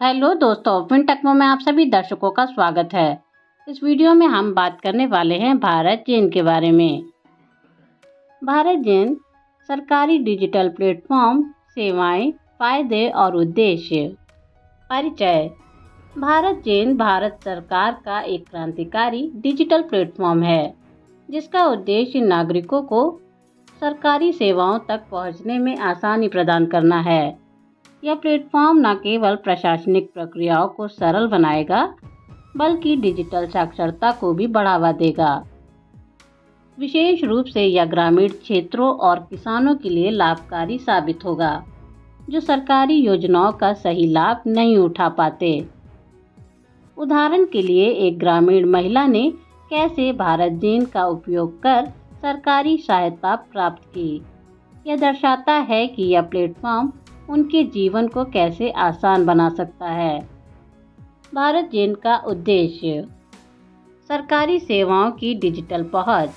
Hello दोस्तों, फिनटेक्नो में आप सभी दर्शकों का स्वागत है। इस वीडियो में हम बात करने वाले हैं भारत जेन के बारे में। भारत जेन सरकारी डिजिटल प्लेटफॉर्म, सेवाएं, फायदे और उद्देश्य। परिचय। भारत जेन भारत सरकार का एक क्रांतिकारी डिजिटल प्लेटफॉर्म है जिसका उद्देश्य नागरिकों को सरकारी सेवाओं तक पहुंचने में आसानी प्रदान करना है। यह प्लेटफॉर्म न केवल प्रशासनिक प्रक्रियाओं को सरल बनाएगा बल्कि डिजिटल साक्षरता को भी बढ़ावा देगा। विशेष रूप से यह ग्रामीण क्षेत्रों और किसानों के लिए लाभकारी साबित होगा जो सरकारी योजनाओं का सही लाभ नहीं उठा पाते। उदाहरण के लिए, एक ग्रामीण महिला ने कैसे भारत जेन का उपयोग कर सरकारी सहायता प्राप्त की। यह दर्शाता है कि यह प्लेटफॉर्म उनके जीवन को कैसे आसान बना सकता है। भारत जेन का उद्देश्य। सरकारी सेवाओं की डिजिटल पहुंच।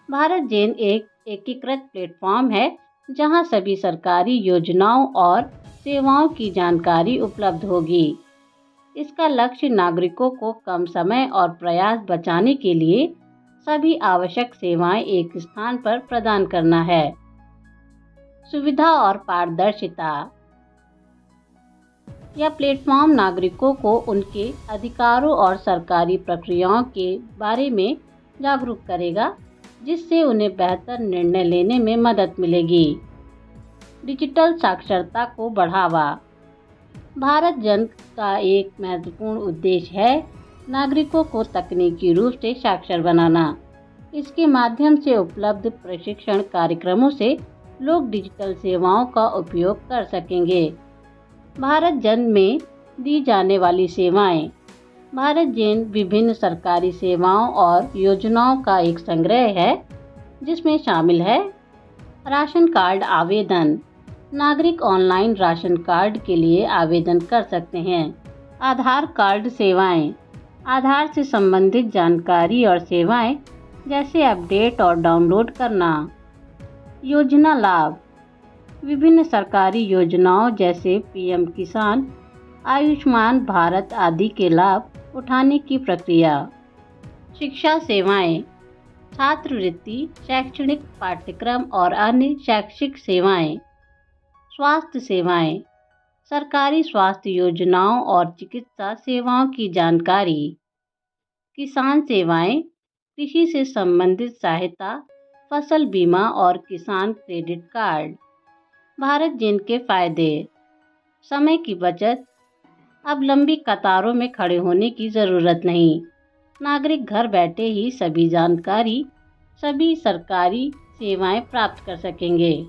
भारत जेन एक एकीकृत प्लेटफॉर्म है जहां सभी सरकारी योजनाओं और सेवाओं की जानकारी उपलब्ध होगी। इसका लक्ष्य नागरिकों को कम समय और प्रयास बचाने के लिए सभी आवश्यक सेवाएं एक स्थान पर प्रदान करना है। सुविधा और पारदर्शिता। यह प्लेटफॉर्म नागरिकों को उनके अधिकारों और सरकारी प्रक्रियाओं के बारे में जागरूक करेगा, जिससे उन्हें बेहतर निर्णय लेने में मदद मिलेगी। डिजिटल साक्षरता को बढ़ावा। भारत जेन का एक महत्वपूर्ण उद्देश्य है नागरिकों को तकनीकी रूप से साक्षर बनाना। इसके माध्यम से उपलब्ध प्रशिक्षण कार्यक्रमों से लोग डिजिटल सेवाओं का उपयोग कर सकेंगे। भारत जेन में दी जाने वाली सेवाएं। भारत जेन विभिन्न सरकारी सेवाओं और योजनाओं का एक संग्रह है जिसमें शामिल है राशन कार्ड आवेदन। नागरिक ऑनलाइन राशन कार्ड के लिए आवेदन कर सकते हैं। आधार कार्ड सेवाएं। आधार से संबंधित जानकारी और सेवाएं जैसे अपडेट और डाउनलोड करना। योजना लाभ। विभिन्न सरकारी योजनाओं जैसे पीएम किसान, आयुष्मान भारत आदि के लाभ उठाने की प्रक्रिया। शिक्षा सेवाएं। छात्रवृत्ति, शैक्षणिक पाठ्यक्रम और अन्य शैक्षिक सेवाएं। स्वास्थ्य सेवाएं। सरकारी स्वास्थ्य योजनाओं और चिकित्सा सेवाओं की जानकारी। किसान सेवाएं। कृषि से संबंधित सहायता, फसल बीमा और किसान क्रेडिट कार्ड। भारत जेन के फायदे। समय की बचत। अब लंबी कतारों में खड़े होने की ज़रूरत नहीं। नागरिक घर बैठे ही सभी सरकारी सेवाएं प्राप्त कर सकेंगे।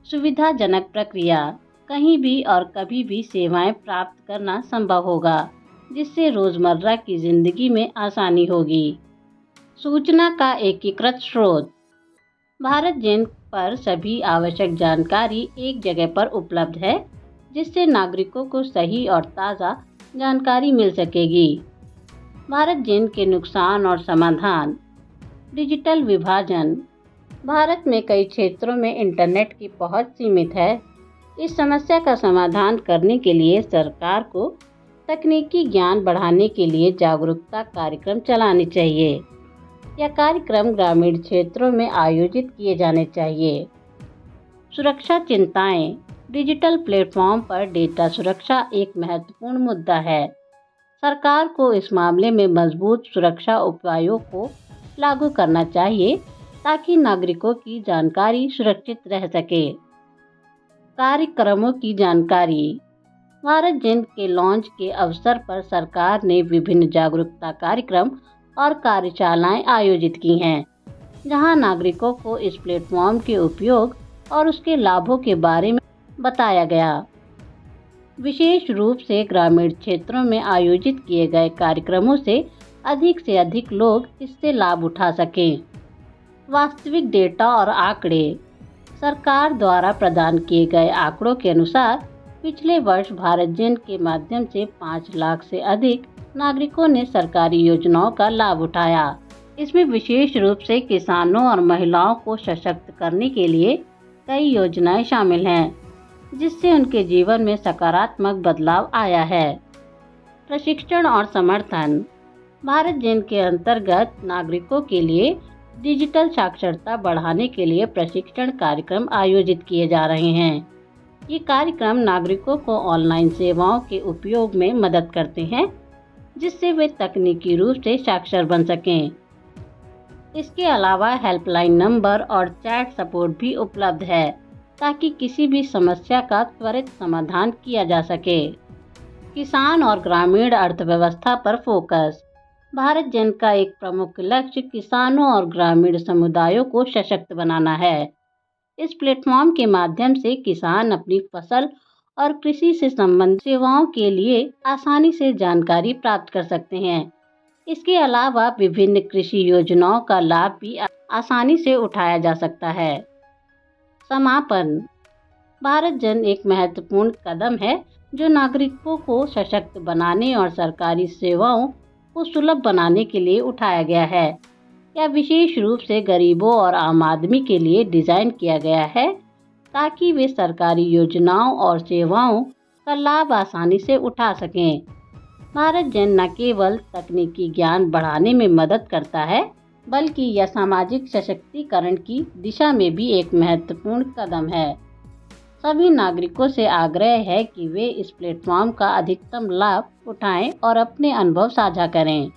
सुविधाजनक प्रक्रिया। कहीं भी और कभी भी सेवाएं प्राप्त करना संभव होगा, जिससे रोज़मर्रा की ज़िंदगी में आसानी होगी। सूचना का एकीकृत स्रोत। भारत जेन पर सभी आवश्यक जानकारी एक जगह पर उपलब्ध है, जिससे नागरिकों को सही और ताज़ा जानकारी मिल सकेगी। भारत जेन के नुकसान और समाधान। डिजिटल विभाजन। भारत में कई क्षेत्रों में इंटरनेट की पहुंच सीमित है। इस समस्या का समाधान करने के लिए सरकार को तकनीकी ज्ञान बढ़ाने के लिए जागरूकता कार्यक्रम चलाने चाहिए। यह कार्यक्रम ग्रामीण क्षेत्रों में आयोजित किए जाने चाहिए। सुरक्षा चिंताएं। डिजिटल प्लेटफॉर्म पर डेटा सुरक्षा एक महत्वपूर्ण मुद्दा है। सरकार को इस मामले में मजबूत सुरक्षा उपायों को लागू करना चाहिए ताकि नागरिकों की जानकारी सुरक्षित रह सके। कार्यक्रमों की जानकारी। भारत जेन के लॉन्च के अवसर पर सरकार ने विभिन्न जागरूकता कार्यक्रम और कार्यशालाएं आयोजित की हैं, जहां नागरिकों को इस प्लेटफॉर्म के उपयोग और उसके लाभों के बारे में बताया गया। विशेष रूप से ग्रामीण क्षेत्रों में आयोजित किए गए कार्यक्रमों से अधिक लोग इससे लाभ उठा सकें। वास्तविक डेटा और आंकड़े। सरकार द्वारा प्रदान किए गए आंकड़ों के अनुसार पिछले वर्ष भारत जेन के माध्यम से 5 लाख से अधिक नागरिकों ने सरकारी योजनाओं का लाभ उठाया। इसमें विशेष रूप से किसानों और महिलाओं को सशक्त करने के लिए कई योजनाएं शामिल हैं। जिससे उनके जीवन में सकारात्मक बदलाव आया है। प्रशिक्षण और समर्थन। भारत जिन के अंतर्गत नागरिकों के लिए डिजिटल साक्षरता बढ़ाने के लिए प्रशिक्षण कार्यक्रम आयोजित किए जा रहे हैं। ये कार्यक्रम नागरिकों को ऑनलाइन सेवाओं के उपयोग में मदद करते हैं, जिससे वे तकनीकी रूप से साक्षर बन सकें। इसके अलावा हेल्पलाइन नंबर और चैट सपोर्ट भी उपलब्ध है, ताकि किसी भी समस्या का त्वरित समाधान किया जा सके। किसान और ग्रामीण अर्थव्यवस्था पर फोकस। भारत जन का एक प्रमुख लक्ष्य किसानों और ग्रामीण समुदायों को सशक्त बनाना है। इस प्लेटफॉर्म के माध्यम से किसान अपनी फसल और कृषि से संबंधित सेवाओं के लिए आसानी से जानकारी प्राप्त कर सकते हैं। इसके अलावा विभिन्न कृषि योजनाओं का लाभ भी आसानी से उठाया जा सकता है। समापन। भारत जन एक महत्वपूर्ण कदम है जो नागरिकों को सशक्त बनाने और सरकारी सेवाओं को सुलभ बनाने के लिए उठाया गया है। यह विशेष रूप से गरीबों और आम आदमी के लिए डिज़ाइन किया गया है, ताकि वे सरकारी योजनाओं और सेवाओं का लाभ आसानी से उठा सकें। भारत जन न केवल तकनीकी ज्ञान बढ़ाने में मदद करता है, बल्कि यह सामाजिक सशक्तिकरण की दिशा में भी एक महत्वपूर्ण कदम है। सभी नागरिकों से आग्रह है कि वे इस प्लेटफॉर्म का अधिकतम लाभ उठाएं और अपने अनुभव साझा करें।